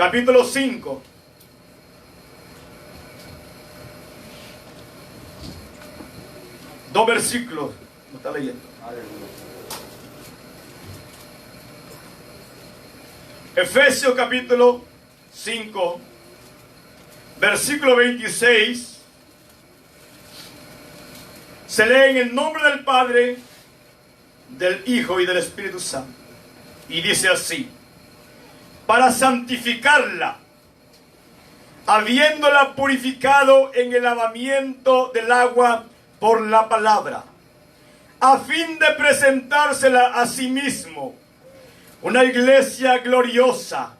capítulo 5. Dos versículos. ¿Me está leyendo? Efesios capítulo 5, versículo 26. Se lee en el nombre del Padre, del Hijo y del Espíritu Santo. Y dice así: para santificarla, habiéndola purificado en el lavamiento del agua por la palabra, a fin de presentársela a sí mismo, una iglesia gloriosa,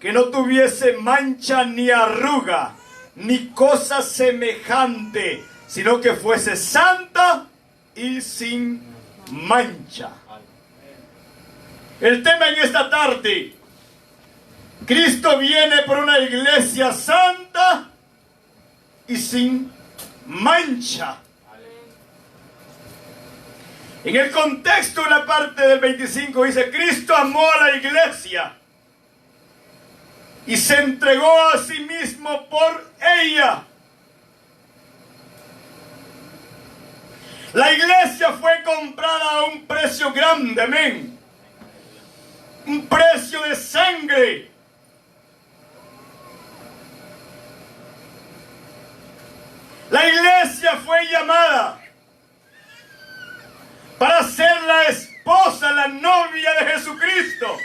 que no tuviese mancha ni arruga, ni cosa semejante, sino que fuese santa y sin mancha. El tema en esta tarde: Cristo viene por una iglesia santa y sin mancha. En el contexto de la parte del 25 dice: Cristo amó a la iglesia y se entregó a sí mismo por ella. La iglesia fue comprada a un precio grande, amén. Un precio de sangre. La iglesia fue llamada para ser la esposa, la novia de Jesucristo.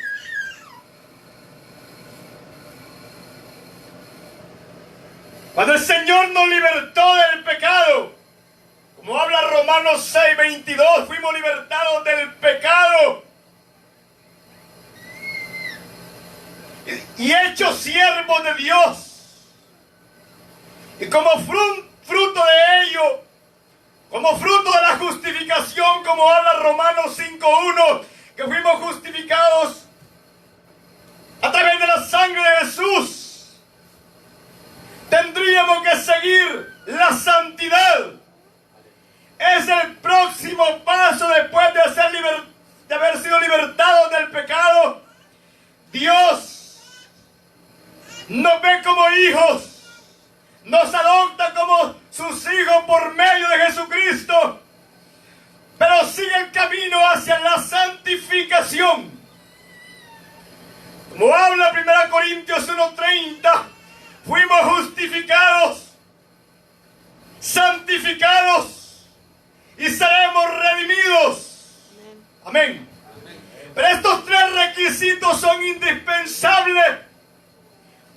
Cuando el Señor nos libertó del pecado, como habla Romanos 6:22, fuimos libertados del pecado y hechos siervos de Dios. Y como fruto de ello, como fruto de la justificación, como habla Romanos 5:1, que fuimos justificados a través de la sangre de Jesús, tendríamos que seguir la santidad. Es el próximo paso después de haber sido libertados del pecado. Dios nos ve como hijos, nos adopta como sus hijos por medio de Jesucristo, pero sigue el camino hacia la santificación. Como habla 1 Corintios 1:30, fuimos justificados, santificados y seremos redimidos. Amén. Pero estos tres requisitos son indispensables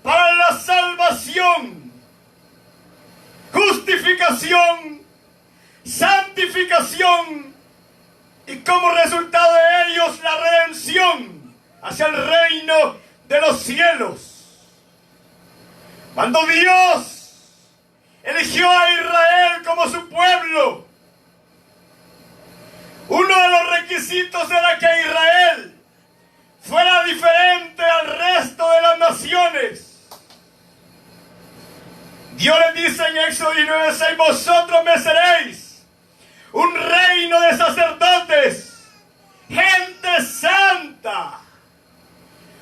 para la salvación: justificación, santificación y como resultado de ellos la redención hacia el reino de los cielos. Cuando Dios eligió a Israel como su pueblo, uno de los requisitos era que Israel fuera diferente al resto de las naciones. Dios les dice en Éxodo 19:6: vosotros me seréis un reino de sacerdotes, gente santa.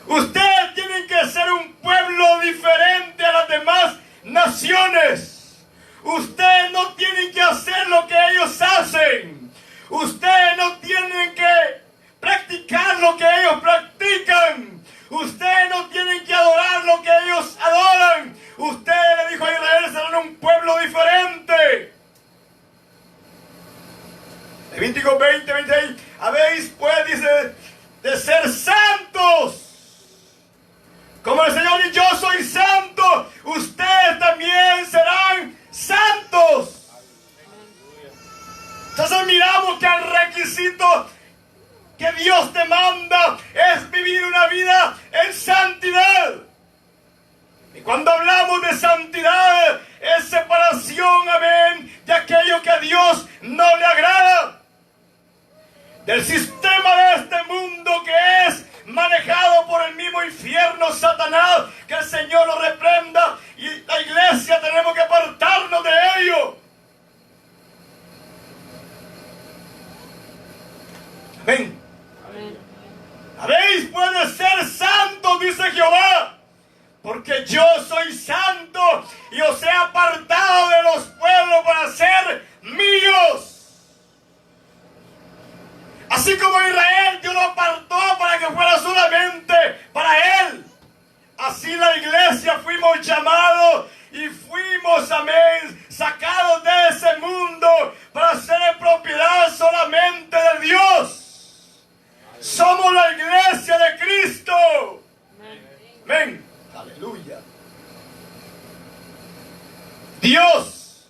Ustedes tienen que ser un pueblo diferente a las demás naciones. Ustedes no tienen que hacer lo que ellos hacen. Ustedes no tienen que practicar lo que ellos practican. Ustedes no tienen que adorar lo que ellos adoran. Ustedes, le dijo a Israel, serán un pueblo diferente. Levítico 20:26: habéis pues, dice, de ser santos, como el Señor y yo soy santo, ustedes también serán santos. Entonces miramos que el requisito que Dios demanda es vivir una vida en santidad. Y cuando hablamos de santidad, es separación, amén, de aquello que a Dios no le agrada, del sistema de este mundo que es manejado por el mismo infierno, Satanás. Que el Señor lo reprenda, y la iglesia tenemos que apartarnos de ello. Amén. Habéis pues de ser santos, dice Jehová, porque yo soy santo y os he apartado de los pueblos para ser míos. Así como Israel, Dios lo apartó para que fuera solamente para Él. Así la iglesia fuimos llamados y fuimos, amén, sacados de ese mundo para ser en propiedad solamente de Dios. Somos la iglesia de Cristo. Amén. Aleluya. Dios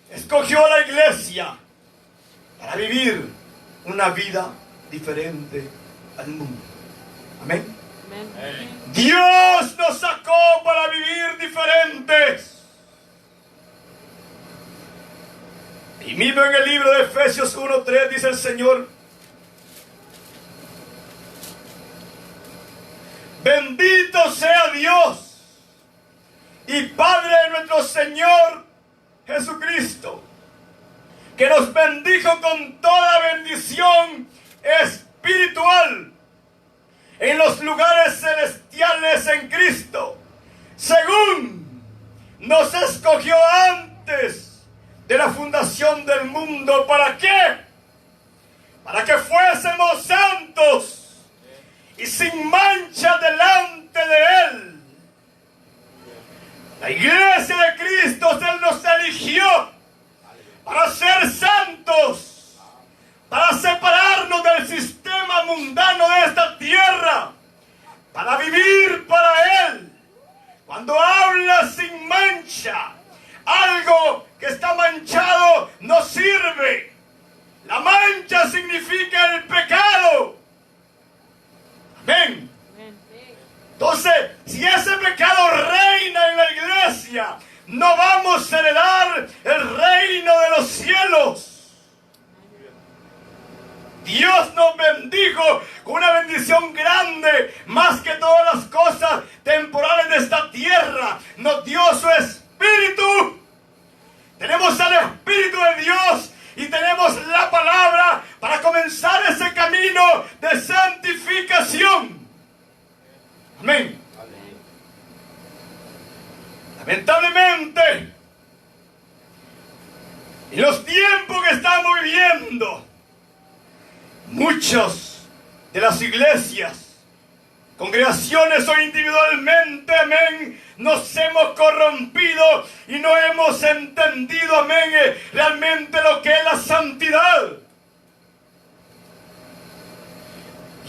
escogió a la iglesia para vivir una vida diferente al mundo. Amén. Dios nos sacó para vivir diferentes. Y mismo en el libro de Efesios 1:3 dice el Señor: bendito sea Dios y Padre de nuestro Señor Jesucristo, que nos bendijo con toda bendición espiritual en los lugares celestiales en Cristo, según nos escogió antes de la fundación del mundo. ¿Para qué? Para que fuésemos santos y sin mancha delante de Él. La iglesia de Cristo, Él nos eligió para ser santos, para separarnos del sistema mundano de esta tierra, para vivir para Él. Cuando habla sin mancha, algo que está manchado no sirve. La mancha significa el pecado. Amén. Entonces, si ese pecado reina en la iglesia, no vamos a heredar el reino de los cielos. Dios nos bendijo con una bendición grande, más que todas las cosas temporales de esta tierra. Nos dio su Espíritu. Tenemos al Espíritu de Dios y tenemos la palabra para comenzar ese camino de santificación. Amén. Lamentablemente, en los tiempos que estamos viviendo, muchas de las iglesias, congregaciones o individualmente, amén, nos hemos corrompido y no hemos entendido, amén, realmente lo que es la santidad.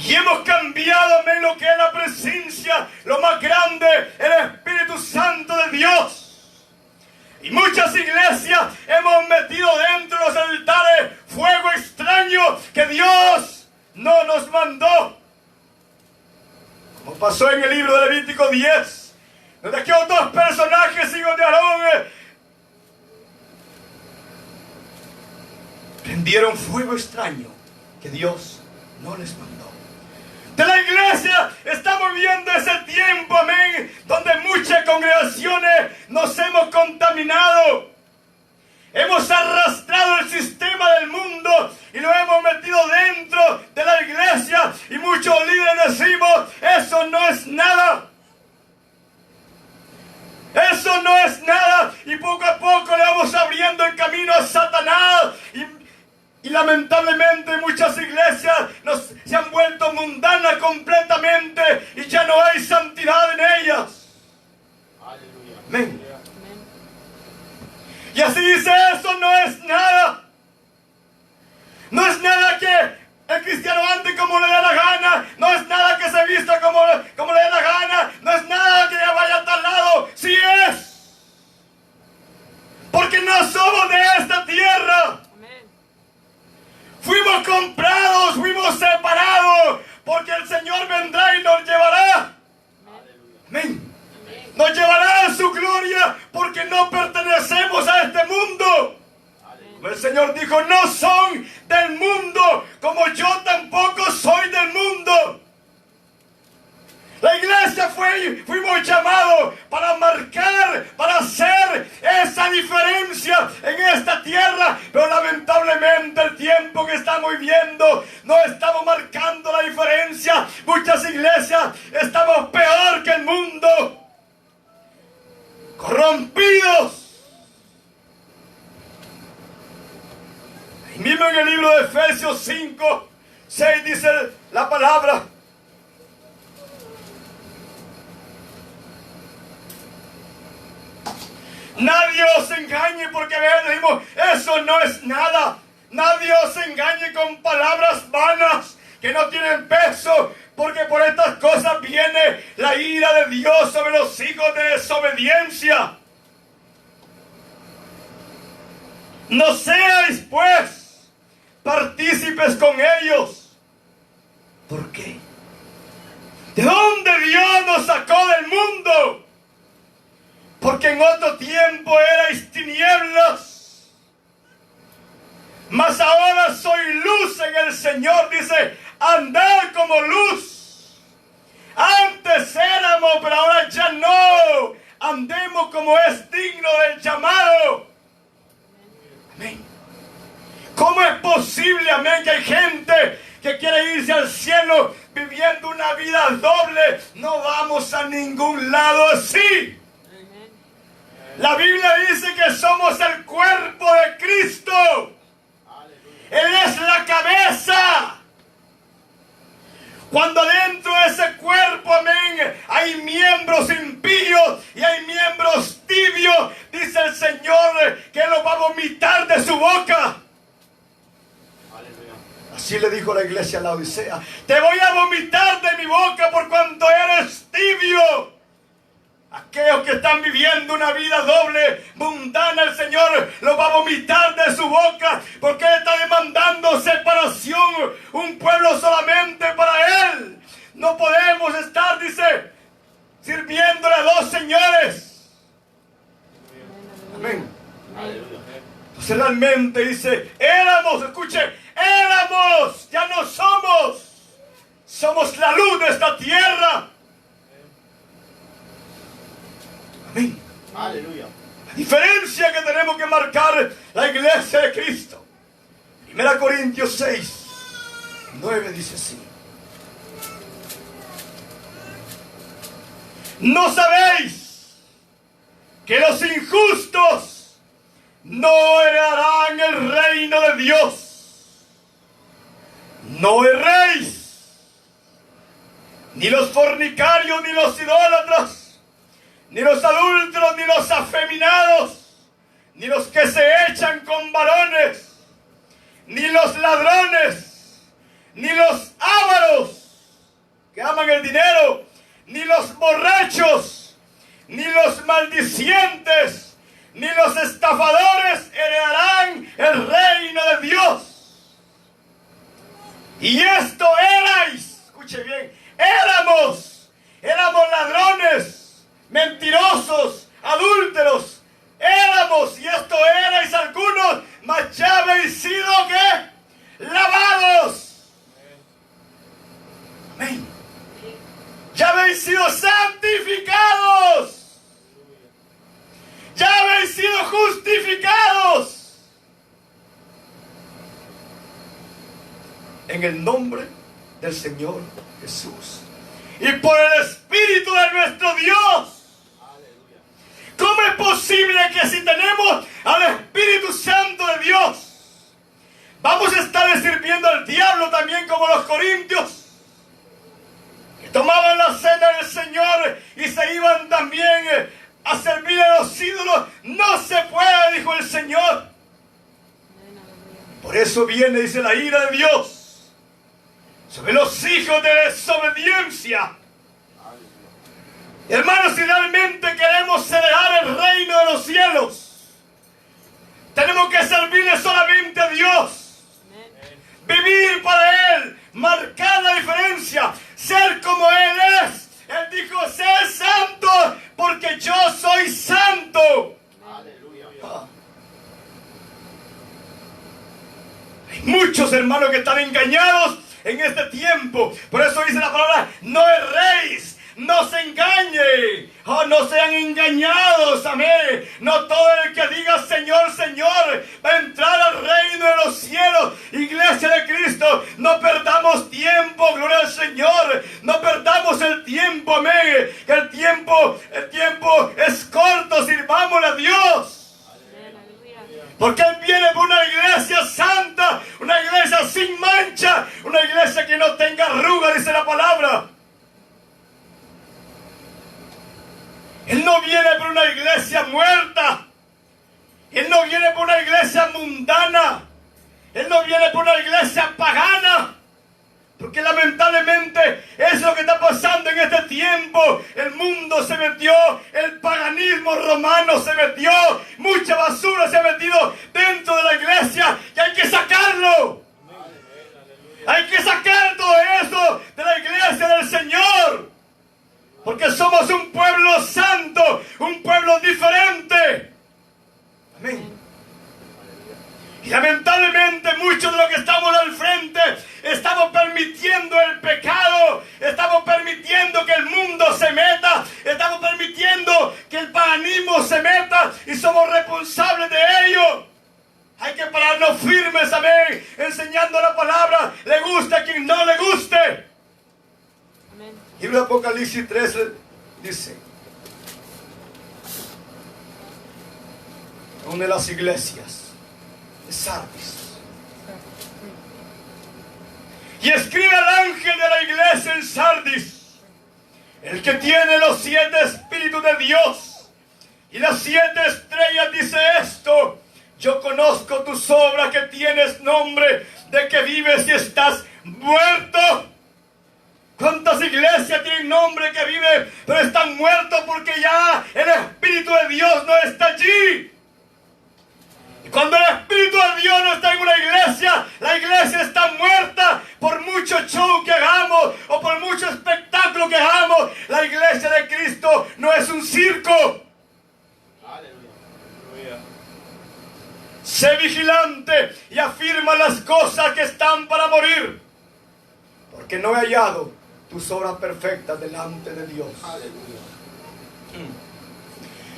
Y hemos cambiado, amén, lo que es la presencia, lo más grande, el Espíritu Santo de Dios. Y muchas iglesias hemos metido dentro de los altares fuego extraño que Dios no nos mandó. Como pasó en el libro de Levítico 10, donde aquellos dos personajes, hijos de Aarón, prendieron fuego extraño que Dios no les mandó. De la iglesia estamos viviendo ese tiempo, amén, donde muchas congregaciones nos hemos contaminado. Hemos arrastrado el sistema del mundo y lo hemos metido dentro de la iglesia. Y muchos líderes decimos, eso no es nada. Eso no es nada. Y poco a poco le vamos abriendo el camino a Satanás. Y lamentablemente muchas iglesias se han vuelto mundanas completamente y ya no hay santidad en ellas. Aleluya. Amén. Y así dice, eso no es nada. No es nada que el cristiano ande como le dé la gana. No es nada que se vista como le dé la gana. No es nada que vaya a tal lado. Sí es. Porque no somos de esta tierra. Fuimos comprados, fuimos separados, porque el Señor vendrá y nos llevará. Amén. Nos llevará a su gloria, porque no pertenecemos a este mundo. Como el Señor dijo, no son del mundo, como yo tampoco soy del mundo. La iglesia fuimos llamados para marcar, para hacer esa diferencia en esta tierra. Pero lamentablemente el tiempo que estamos viviendo no estamos marcando la diferencia. Muchas iglesias estamos peor que el mundo. corrompidos. Ahí mismo en el libro de Efesios 5, 6 dice la palabra: nadie os engañe, porque a veces decimos, eso no es nada. Nadie os engañe con palabras vanas que no tienen peso, porque por estas cosas viene la ira de Dios sobre los hijos de desobediencia. No seáis pues partícipes con ellos. ¿Por qué? ¿De dónde Dios nos sacó del mundo? Porque en otro tiempo erais tinieblas, mas ahora soy luz en el Señor. Dice, andad como luz. Antes éramos, pero ahora ya no. Andemos como es digno del llamado. Amén. ¿Cómo es posible, amén, que hay gente que quiere irse al cielo viviendo una vida doble? No vamos a ningún lado así. La Biblia dice que somos el cuerpo de Cristo. Él es la cabeza. Cuando dentro de ese cuerpo, amén, hay miembros impíos y hay miembros tibios, dice el Señor que Él los va a vomitar de su boca. Así le dijo la iglesia a la Odisea: te voy a vomitar de mi boca por cuanto eres tibio. Aquellos que están viviendo una vida doble, mundana, el Señor los va a vomitar de su boca, porque Él está demandando separación, un pueblo solamente para Él. No podemos estar, dice, sirviéndole a dos señores. Amén. Entonces realmente dice, éramos, escuche, éramos, ya no somos. Somos la luz de esta tierra. Amén. Aleluya. La diferencia que tenemos que marcar la iglesia de Cristo. 1 Corintios 6, 9 dice así: ¿no sabéis que los injustos no heredarán el reino de Dios? No erréis, ni los fornicarios, ni los idólatras, ni los adúlteros, ni los afeminados, ni los que se echan con varones, ni los ladrones, ni los ávaros que aman el dinero, ni los borrachos, ni los maldicientes, ni los estafadores heredarán el reino de Dios. Y esto erais, escuche bien, éramos ladrones, mentirosos, adúlteros, éramos, y esto erais algunos, mas ya habéis sido, ¿qué? Lavados. Amén. Ya habéis sido santificados. Ya habéis sido justificados. En el nombre del Señor Jesús. Y por el Espíritu de nuestro Dios. ¿Cómo es posible que si tenemos al Espíritu Santo de Dios, vamos a estar sirviendo al diablo también como los corintios? Que tomaban la cena del Señor y se iban también a servir a los ídolos. No se puede, dijo el Señor. Por eso viene, dice, la ira de Dios sobre los hijos de desobediencia. Hermanos, si realmente queremos heredar el reino de los cielos, tenemos que servirle solamente a Dios. Vivir para Él, marcar la diferencia, ser como Él es. Él dijo, sé santo porque yo soy santo. Hay muchos hermanos que están engañados en este tiempo. Por eso dice la palabra, no erréis. No se engañe, oh, no sean engañados, amén. No todo el que diga Señor, Señor va a entrar al reino de los cielos. Iglesia de Cristo, no perdamos tiempo, gloria al Señor. No perdamos el tiempo, amén. Que el tiempo es corto, sirvámosle a Dios. Porque Él viene por una iglesia santa, una iglesia sin mancha, una iglesia que no tenga arruga, dice la palabra. Él no viene por una iglesia muerta. Él no viene por una iglesia mundana. Él no viene por una iglesia pagana. Porque lamentablemente eso es lo que está pasando en este tiempo. El mundo se metió, el paganismo romano se metió, mucha basura se ha metido dentro de la iglesia y hay que sacarlo. Hay que sacar todo eso de la iglesia del Señor. Porque somos un pueblo santo, un pueblo diferente. Amén. Y lamentablemente muchos de los que estamos al frente estamos permitiendo el pecado, estamos permitiendo que el mundo se meta, estamos permitiendo que el paganismo se meta y somos responsables de ello. Hay que pararnos firmes, amén, enseñando la palabra, le guste a quien no le guste. Amén. Libro de Apocalipsis 13 dice: una de las iglesias de Sardis. Y escribe al ángel de la iglesia en Sardis, el que tiene los 7 espíritus de Dios y las 7 estrellas, dice esto: yo conozco tus obras, que tienes nombre de que vives y estás muerto. ¿Cuántas iglesias tienen nombre que viven, pero están muertos porque ya el Espíritu de Dios no está allí? Cuando el Espíritu de Dios no está en una iglesia, la iglesia está muerta. Por mucho show que hagamos o por mucho espectáculo que hagamos, la iglesia de Cristo no es un circo. Aleluya. Sé vigilante y afirma las cosas que están para morir, porque no he hallado tus obras perfectas delante de Dios. Aleluya.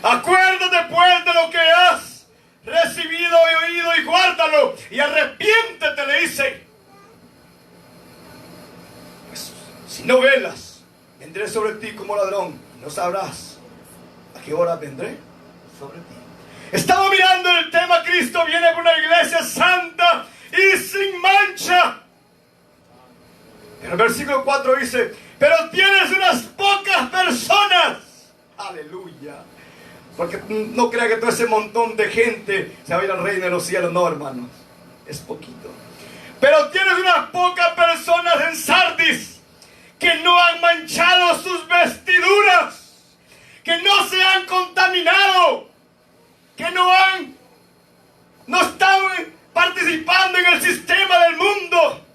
Acuérdate pues de lo que has recibido y oído y guárdalo y arrepiéntete, le dice. Pues, si no velas, vendré sobre ti como ladrón, no sabrás a qué hora vendré sobre ti. Estamos mirando el tema: Cristo viene por una iglesia santa y sin mancha. En el versículo 4 dice: pero tienes unas pocas personas. Aleluya. Porque no crea que todo ese montón de gente se va a ir al reino de los cielos. No, hermanos, es poquito. Pero tienes unas pocas personas en Sardis que no han manchado sus vestiduras, que no se han contaminado, que no están participando en el sistema del mundo.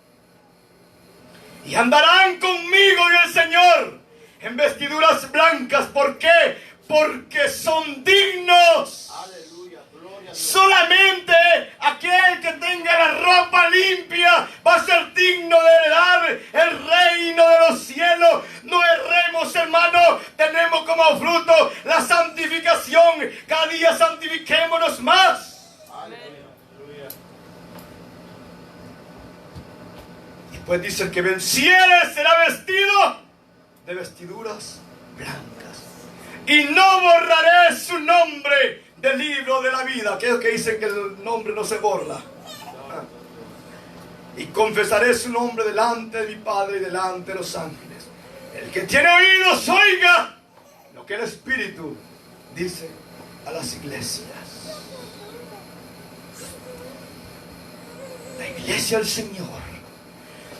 Y andarán conmigo, y el Señor, en vestiduras blancas. ¿Por qué? Porque son dignos. Aleluya, gloria a Dios. Solamente aquel que tenga la ropa limpia va a ser digno de heredar el reino de los cielos. No erremos, hermano. Tenemos como fruto la santificación. Cada día santifiquémonos más. Aleluya. Después dice: el que venciere será vestido de vestiduras blancas, y no borraré su nombre del libro de la vida. Aquellos que dicen que el nombre no se borra. Y confesaré su nombre delante de mi Padre y delante de los ángeles. El que tiene oídos, oiga lo que el Espíritu dice a las iglesias. La iglesia del Señor.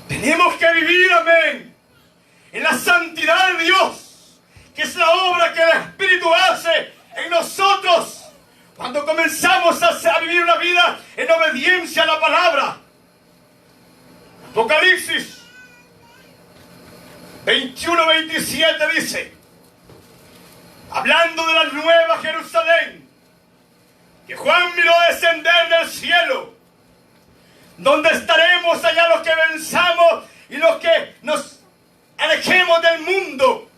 Tenemos que vivir, amén, en la santidad de Dios, que es la obra que el Espíritu hace en nosotros cuando comenzamos a vivir una vida en obediencia a la palabra. Apocalipsis 21-27 dice, hablando de la nueva Jerusalén, que Juan miró descender del cielo, donde estaremos allá los que venzamos y los que nos alejemos del mundo.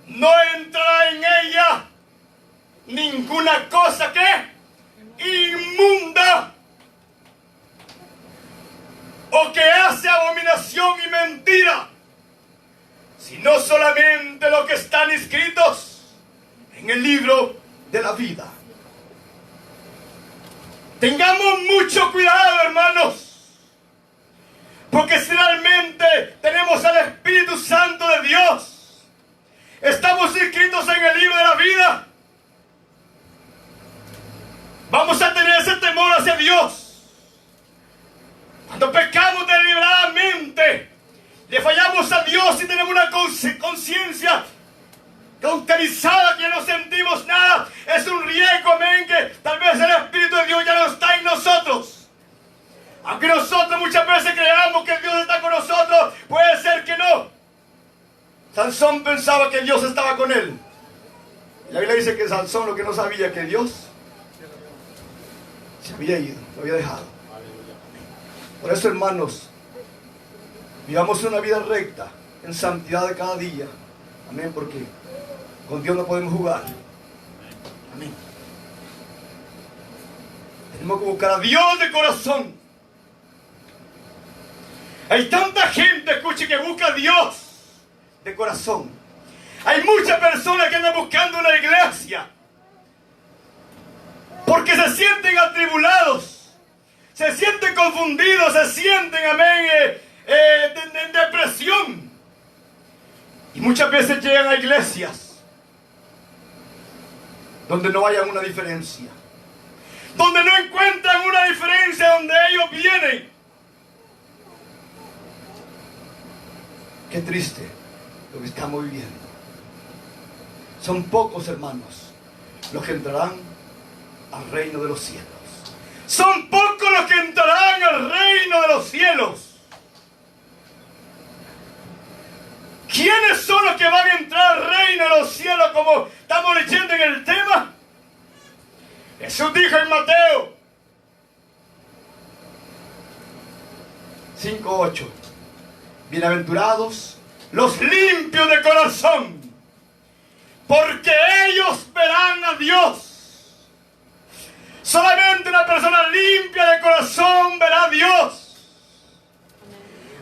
No entrará en ella ninguna cosa que inmunda o que hace abominación y mentira, sino solamente lo que están escritos en el libro de la vida. Tengamos mucho cuidado, hermanos, porque si realmente tenemos al Espíritu Santo de Dios, estamos inscritos en el libro de la vida, vamos a tener ese temor hacia Dios. Cuando pecamos deliberadamente, le fallamos a Dios y tenemos una conciencia cauterizada, que no sentimos nada, es un riesgo, amén, que tal vez el Espíritu de Dios ya no está en nosotros. Aunque nosotros muchas veces creamos que Dios está con nosotros, puede ser que no. Sansón pensaba que Dios estaba con él. La Biblia dice que Sansón lo que no sabía, que Dios se había ido, lo había dejado. Por eso, hermanos, vivamos una vida recta, en santidad de cada día. Amén, porque con Dios no podemos jugar. Amén. Tenemos que buscar a Dios de corazón. Hay tanta gente, escuche, que busca a Dios de corazón. Hay muchas personas que andan buscando una iglesia porque se sienten atribulados, se sienten confundidos, se sienten, amén, en depresión. Y muchas veces llegan a iglesias donde no haya una diferencia, donde no encuentran una diferencia, donde ellos vienen. Qué triste lo que estamos viviendo. Son pocos, hermanos, los que entrarán al reino de los cielos. Son pocos los que entrarán al reino de los cielos. ¿Quiénes son los que van a entrar al reino de los cielos, como estamos leyendo en el tema? Jesús dijo en Mateo 5:8: bienaventurados los limpios de corazón, porque ellos verán a Dios. Solamente una persona limpia de corazón verá a Dios.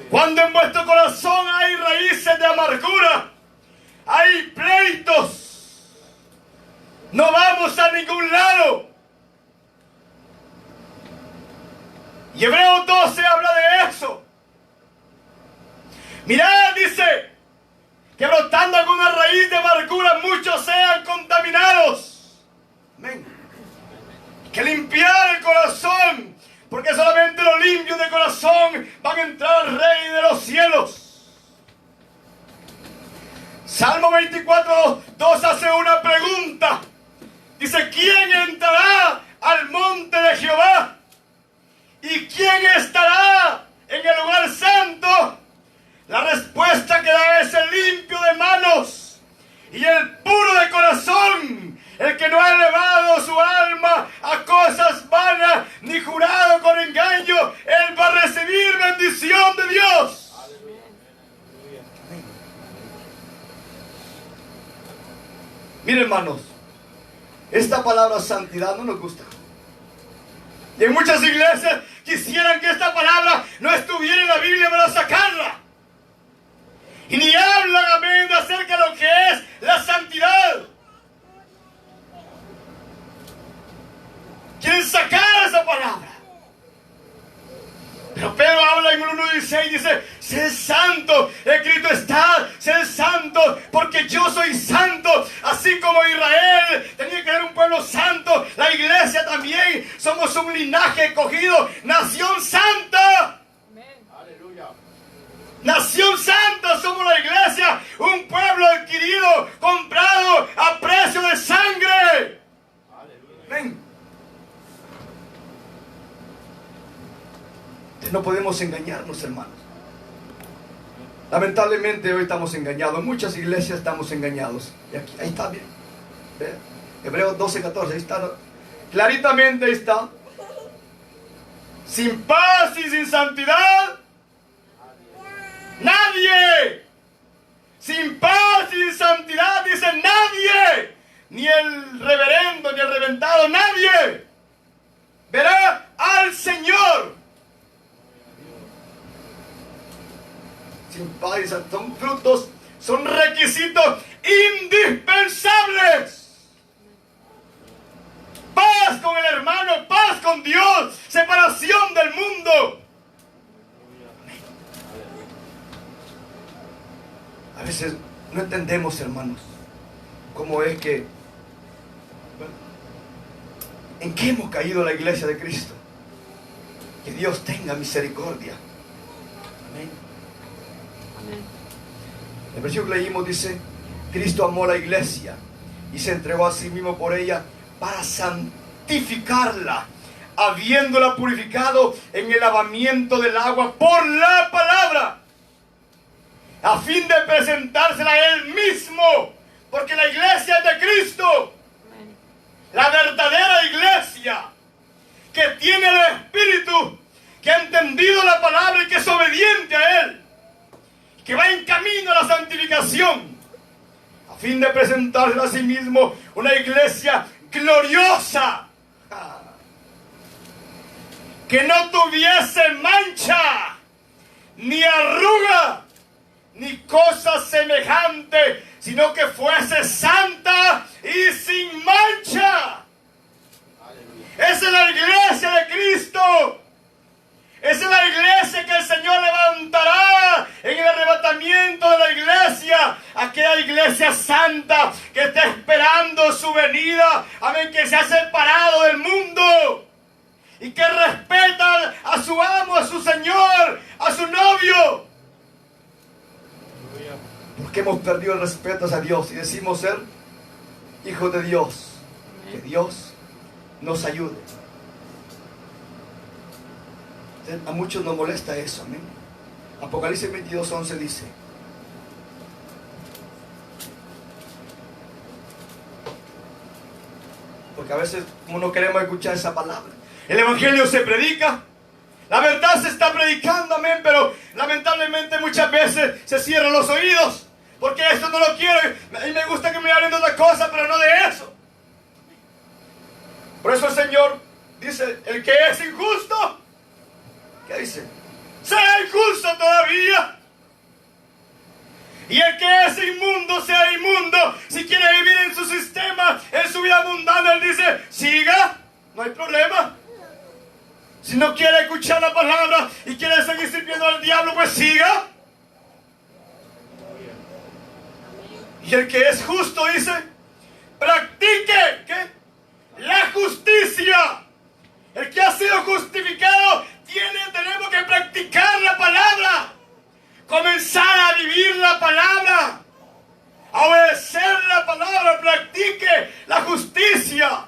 Cuando en vuestro corazón hay raíces de amargura, hay pleitos, no vamos a ningún lado. Y Hebreos 12 habla de eso. Mirad, dice, que brotando alguna raíz de amargura muchos sean contaminados. Amén. Que limpiar el corazón, porque solamente los limpios de corazón van a entrar al reino de los cielos. Salmo 24:2 hace una pregunta. Dice: ¿quién entrará al monte de Jehová? ¿Y quién estará en el lugar santo? La respuesta que da es el limpio de manos y el puro de corazón, el que no ha elevado su alma a cosas vanas, ni jurado con engaño. Él va a recibir bendición de Dios. Miren, hermanos, esta palabra santidad no nos gusta. Y en muchas iglesias quisieran que esta palabra no estuviera en la Biblia para sacarla. Y ni hablan, amén, acerca de lo que es la santidad. Quieren sacar esa palabra. Pero Pedro habla en 1:16, dice: sed santo, escrito está, sed santo, porque yo soy santo. Así como Israel tenía que ser un pueblo santo, la iglesia también somos un linaje escogido, nación santa. Nación santa somos la iglesia, un pueblo adquirido, comprado a precio de sangre. Amén. No podemos engañarnos, hermanos. Lamentablemente hoy estamos engañados. En muchas iglesias estamos engañados. Y aquí, ahí está, bien. Hebreos 12:14, ahí está. Claritamente ahí está. Sin paz y sin santidad, nadie. Sin paz y sin santidad, dice nadie. Ni el reverendo reventado, nadie verá al Señor. Sin Padre, son frutos, son requisitos indispensables. Paz con el hermano, paz con Dios, separación del mundo. A veces no entendemos, hermanos, cómo es que, en qué hemos caído la iglesia de Cristo. Que Dios tenga misericordia. Amén. El versículo que leímos dice: Cristo amó a la iglesia y se entregó a sí mismo por ella para santificarla, habiéndola purificado en el lavamiento del agua por la palabra, a fin de presentársela a Él mismo, porque la iglesia es de Cristo. La verdadera iglesia que tiene el Espíritu, que ha entendido la palabra y que es obediente a Él, que va en camino a la santificación, a fin de presentársela a sí mismo una iglesia gloriosa, que no tuviese mancha, ni arruga, ni cosa semejante, sino que fuese santa y sin mancha. Esa es la iglesia de Cristo. Esa es la iglesia que el Señor levantará en el arrebatamiento de la iglesia. Aquella iglesia santa que está esperando su venida. Amén, que se ha separado del mundo y que respeta a su amo, a su Señor, a su novio. Porque hemos perdido el respeto hacia Dios y decimos ser hijos de Dios. Que Dios nos ayude. A muchos nos molesta eso, amén. Apocalipsis 22:11 dice: porque a veces como no queremos escuchar esa palabra. El evangelio se predica, la verdad se está predicando, amén, pero lamentablemente muchas veces se cierran los oídos, porque esto no lo quiero, y me gusta que me hablen de otra cosa, pero no de eso. Por eso el Señor dice: el que es injusto, ¿qué dice? Sea injusto todavía. Y el que es inmundo, sea inmundo. Si quiere vivir en su sistema, en su vida mundana, Él dice: siga, no hay problema. Si no quiere escuchar la palabra y quiere seguir sirviendo al diablo, pues siga. Y el que es justo, dice, practique, ¿qué? La justicia. El que ha sido justificado, tenemos que practicar la palabra. Comenzar a vivir la palabra. A obedecer la palabra. Practique la justicia.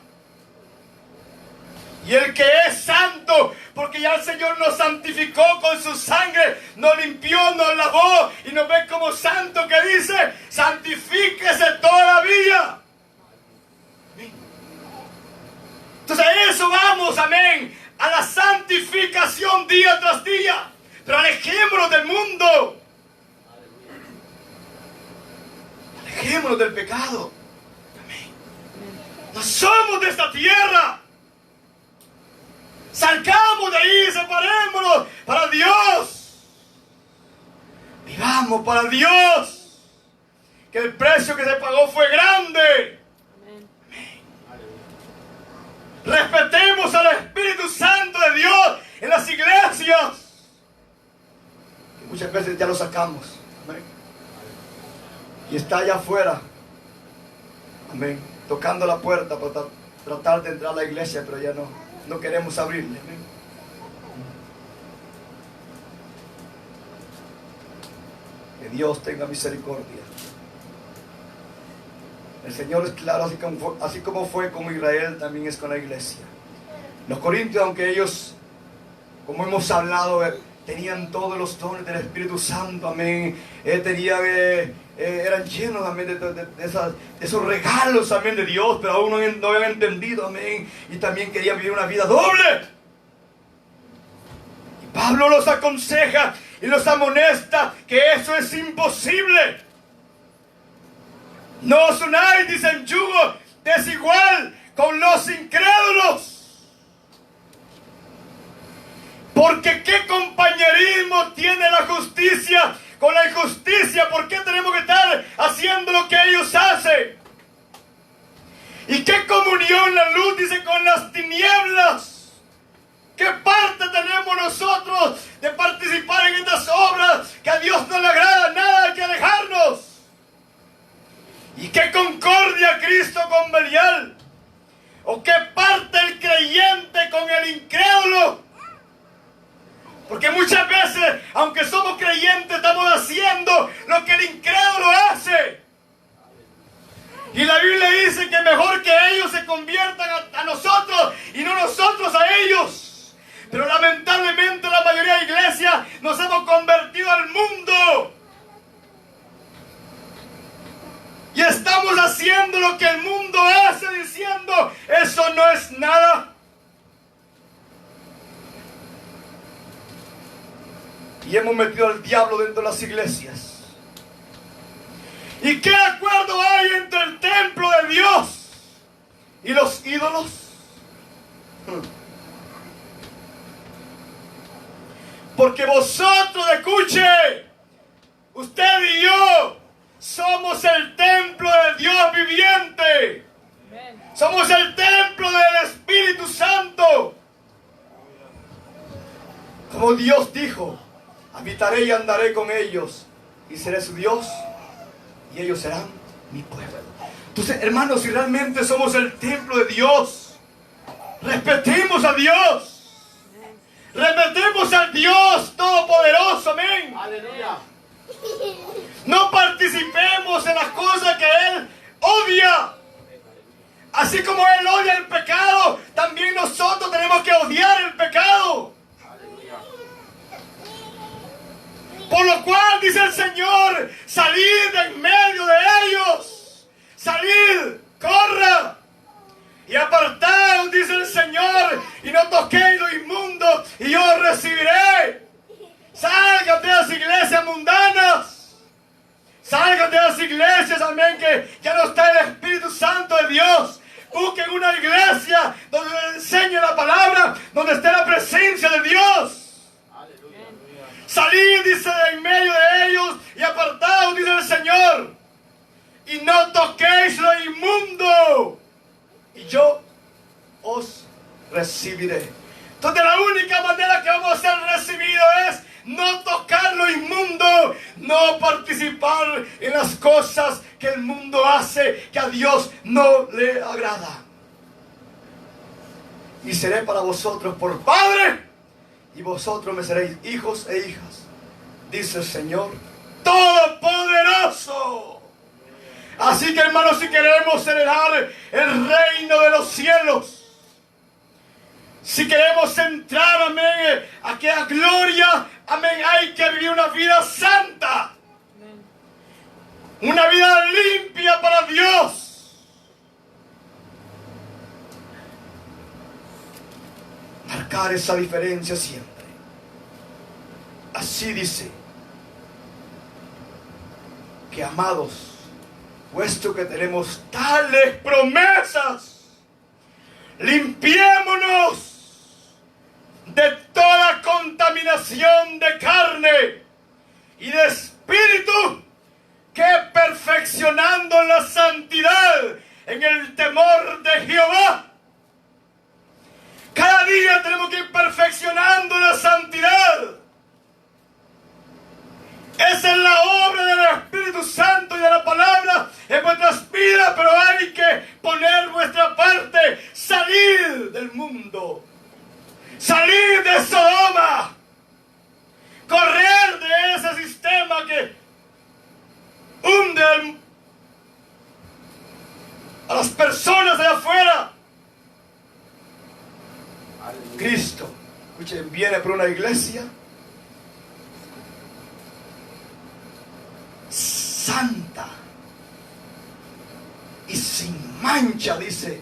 Y el que es santo, porque ya el Señor nos santificó con su sangre, nos limpió, nos lavó y nos ve como santo, que dice: santifíquese todavía. Entonces a eso vamos, amén, a la santificación día tras día. Pero alejémonos del mundo, alejémonos del pecado, amén. No somos de esta tierra. Salgamos de ahí, separémonos para Dios. Vivamos para Dios. Que el precio que se pagó fue grande. Amén. Respetemos al Espíritu Santo de Dios en las iglesias. Que muchas veces ya lo sacamos. Amén. Y está allá afuera. Amén. Tocando la puerta para tratar de entrar a la iglesia, pero ya no queremos abrirle. Amén. Que Dios tenga misericordia. El Señor es claro, así como fue con Israel, también es con la iglesia. Los corintios, aunque ellos, como hemos hablado, tenían todos los dones del Espíritu Santo, amén. Eran llenos, amén, de esos regalos, amén, de Dios, pero aún no habían entendido, amén. Y también querían vivir una vida doble. Y Pablo los aconseja y los amonesta que eso es imposible. No os unáis, dice, en yugo desigual con los incrédulos. Porque ¿qué compañerismo tiene la justicia con la injusticia? ¿Por qué tenemos que estar haciendo lo que ellos hacen? ¿Y qué comunión la luz dice con las tinieblas? ¿Qué parte tenemos nosotros de participar en estas obras que a Dios no le agrada? Nada, hay que alejarnos. ¿Y qué concordia Cristo con Belial? ¿O qué parte el creyente con el incrédulo? Porque muchas veces, aunque somos creyentes, estamos haciendo lo que el incrédulo hace. Y la Biblia dice que mejor que ellos se conviertan a nosotros y no nosotros a ellos. Pero lamentablemente la mayoría de iglesias nos hemos convertido al mundo. Y estamos haciendo lo que el mundo hace, diciendo, eso no es nada. Y hemos metido al diablo dentro de las iglesias. ¿Y qué acuerdo hay entre el templo de Dios y los ídolos? Porque vosotros, escuche, usted y yo somos el templo del Dios viviente. Somos el templo del Espíritu Santo. Como Dios dijo, habitaré y andaré con ellos y seré su Dios y ellos serán mi pueblo. Entonces, hermanos, si realmente somos el templo de Dios, respetemos a Dios. Respetemos al Dios Todopoderoso, amén. Aleluya. No participemos en las cosas que Él odia. Así como Él odia el pecado, también nosotros tenemos que odiar el pecado. Por lo cual dice el Señor, salid de en medio de ellos. Salid, corra. Y apartaos, dice el Señor, y no toquéis lo inmundo, y yo os recibiré. Salgan de las iglesias mundanas. Salgan de las iglesias, amén, que ya no está el Espíritu Santo de Dios. Busquen una iglesia donde les enseñe la palabra, donde esté la presencia de Dios. Aleluya. Salid, dice, de en medio de ellos, y apartaos, dice el Señor, y no toquéis lo inmundo, y yo os recibiré. Entonces la única manera que vamos a ser recibidos es no tocar lo inmundo, no participar en las cosas que el mundo hace, que a Dios no le agrada. Y seré para vosotros por Padre, y vosotros me seréis hijos e hijas, dice el Señor Todopoderoso. Así que, hermanos, si queremos heredar el reino de los cielos, si queremos entrar, amén, a aquella gloria, amén, hay que vivir una vida santa, una vida limpia para Dios. Marcar esa diferencia siempre. Así dice que, amados, puesto que tenemos tales promesas, limpiémonos de toda contaminación de carne y de espíritu, que perfeccionando la santidad en el temor de Jehová. Cada día tenemos que ir perfeccionando la santidad. Esa es la obra del Espíritu Santo y de la palabra en nuestras vidas, pero hay que poner nuestra parte, salir del mundo, salir de Sodoma, correr de ese sistema que hunde a las personas de afuera. Cristo, escuchen, viene por una iglesia santa y sin mancha, dice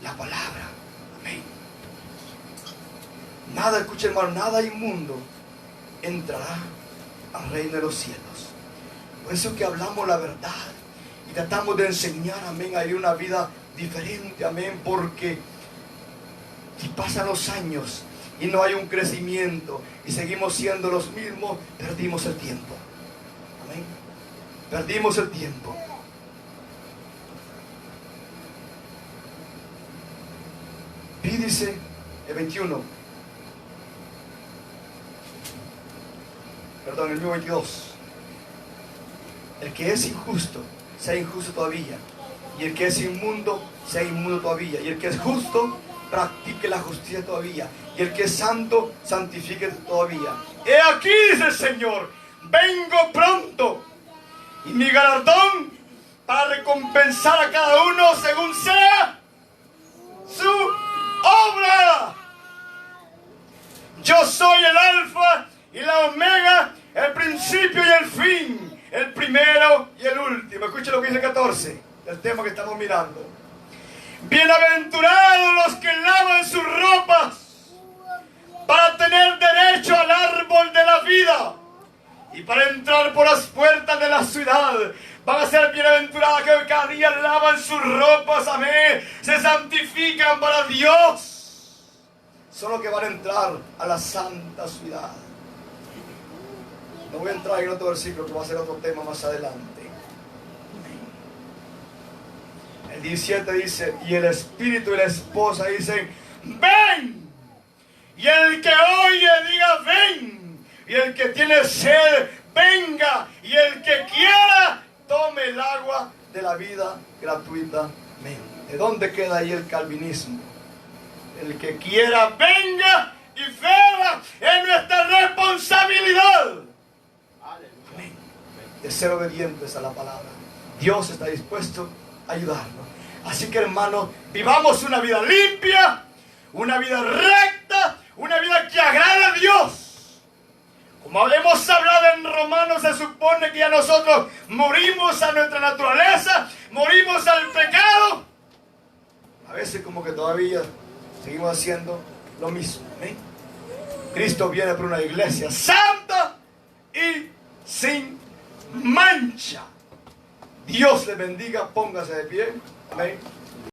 la palabra. Amén. Nada, escuchen, hermano, nada inmundo entrará al reino de los cielos. Por eso que hablamos la verdad y tratamos de enseñar, amén, a vivir una vida diferente, amén, porque si pasan los años y no hay un crecimiento y seguimos siendo los mismos, perdimos el tiempo. Amén. Perdimos el tiempo. Y dice el 21, perdón, el mismo 22. El que es injusto, sea injusto todavía. Y el que es inmundo, sea inmundo todavía. Y el que es justo, practique la justicia todavía. Y el que es santo, santifique todavía. He aquí, dice el Señor, vengo pronto. Y mi galardón para recompensar a cada uno según sea su obra. Yo soy el alfa y la omega, el principio y el fin, el primero y el último. Escuchen lo que dice el 14, el tema que estamos mirando. Bienaventurados los que lavan sus ropas para tener derecho al árbol de la vida y para entrar por las puertas de la ciudad. Van a ser bienaventurados que cada día lavan sus ropas, amén, se santifican para Dios. Son los que van a entrar a la santa ciudad. No voy a entrar en otro versículo, que va a ser otro tema más adelante. El 17 dice, y el espíritu y la esposa dicen, ven. Y el que oye diga, ven. Y el que tiene sed, venga. Y el que quiera, tome el agua de la vida gratuitamente. ¿De dónde queda ahí el calvinismo? El que quiera, venga y beba. Es nuestra responsabilidad. Amén. De ser obedientes a la palabra. Dios está dispuesto a ayudarnos. Así que, hermanos, vivamos una vida limpia, una vida recta, una vida que agrade a Dios. Como hemos hablado en Romanos, se supone que ya nosotros morimos a nuestra naturaleza, morimos al pecado. A veces como que todavía seguimos haciendo lo mismo. ¿Eh? Cristo viene por una iglesia santa y sin mancha. Dios le bendiga, póngase de pie. Amén.